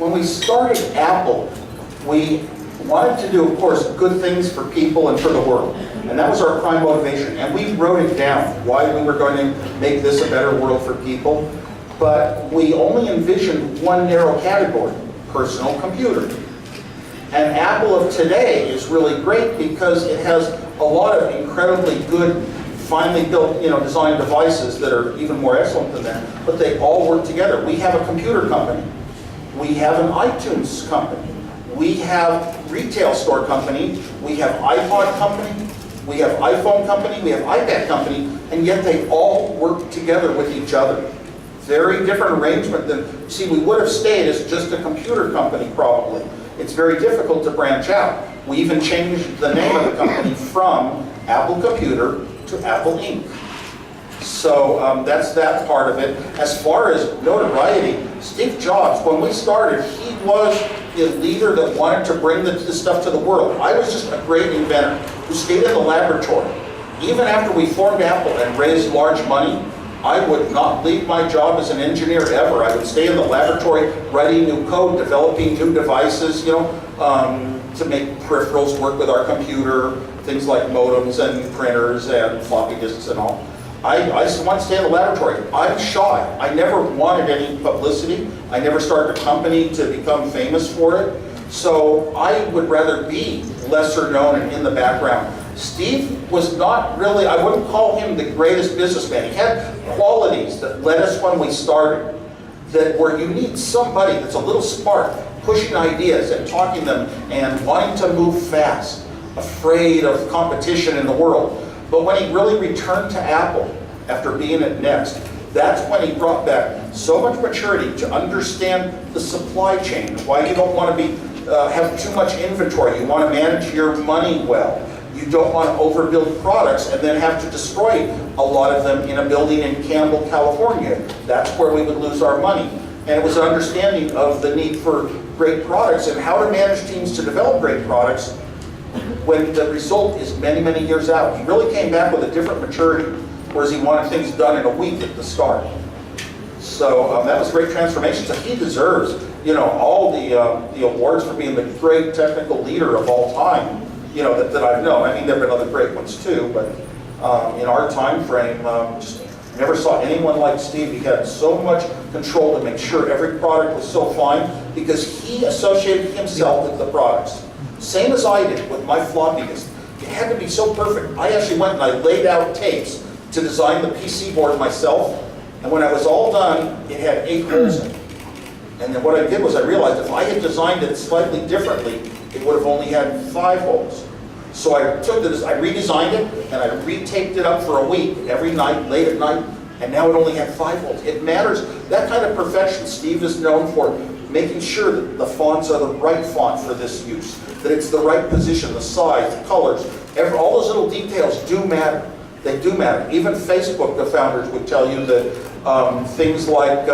When we started Apple, we wanted to do, of course, good things for people and for the world. And that was our prime motivation. And we wrote it down, why we were going to make this a better world for people. But we only envisioned one narrow category, personal computer. And Apple of today is really great because it has a lot of incredibly good, finely built, designed devices that are even more excellent than that. But they all work together. We have a computer company. We have an iTunes company. We have retail store company. We have iPod company. We have iPhone company. We have iPad company. And yet they all work together with each other. Very different arrangement than, see, we would have stayed as just a computer company probably. It's very difficult to branch out. We even changed the name of the company from Apple Computer to Apple Inc. So that's that part of it. As far as notoriety, Steve Jobs, when we started, he was the leader that wanted to bring this stuff to the world. I was just a great inventor who stayed in the laboratory. Even after we formed Apple and raised large money, I would not leave my job as an engineer ever. I would stay in the laboratory writing new code, developing new devices, to make peripherals work with our computer, things like modems and printers and floppy disks and all. I just want to stay in the laboratory. I'm shy. I never wanted any publicity. I never started a company to become famous for it. So I would rather be lesser known and in the background. Steve was not really, I wouldn't call him the greatest businessman. He had qualities that led us when we started, that where you need somebody that's a little spark, pushing ideas and talking them and wanting to move fast, afraid of competition in the world. But when he really returned to Apple after being at Next, that's when he brought back so much maturity to understand the supply chain, why you don't want to have too much inventory. You want to manage your money well. You don't want to overbuild products and then have to destroy a lot of them in a building in Campbell, California. That's where we would lose our money. And it was an understanding of the need for great products and how to manage teams to develop great products when the result is many, many years out. He really came back with a different maturity, whereas he wanted things done in a week at the start. So that was a great transformation. So he deserves, all the awards for being the great technical leader of all time, that I've known. I mean, there have been other great ones too, but in our time frame, just never saw anyone like Steve. He had so much control to make sure every product was so fine because he associated himself with the products. Same as I did with my floppy disk. It had to be so perfect. I actually went and I laid out tapes to design the PC board myself, and when I was all done, it had 8 holes in it. And then what I did was I realized if I had designed it slightly differently, it would have only had 5 holes. So I took this, I redesigned it, and I retaped it up for a week, every night, late at night, and now it only had 5 holes. It matters. That kind of perfection Steve is known for, making sure that the fonts are the right font for this use, that it's the right position, the size, the colors, all those little details do matter. They do matter. Even Facebook, the founders would tell you that things like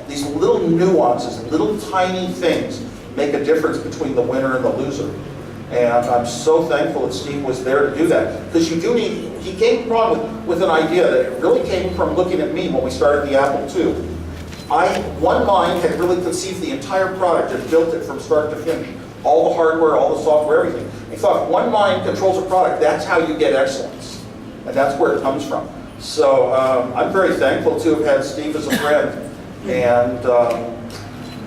these little nuances, little tiny things make a difference between the winner and the loser. And I'm so thankful that Steve was there to do that. Because you do need, he came along with an idea that it really came from looking at me when we started the Apple II. One mind had really conceived the entire product and built it from start to finish. All the hardware, all the software, everything. He thought if one mind controls a product, that's how you get excellence. And that's where it comes from. So I'm very thankful to have had Steve as a friend. And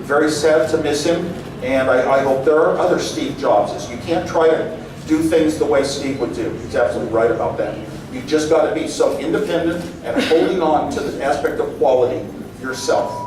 very sad to miss him. And I hope there are other Steve Jobses. You can't try to do things the way Steve would do. He's absolutely right about that. You've just got to be so independent and holding on to the aspect of quality yourself.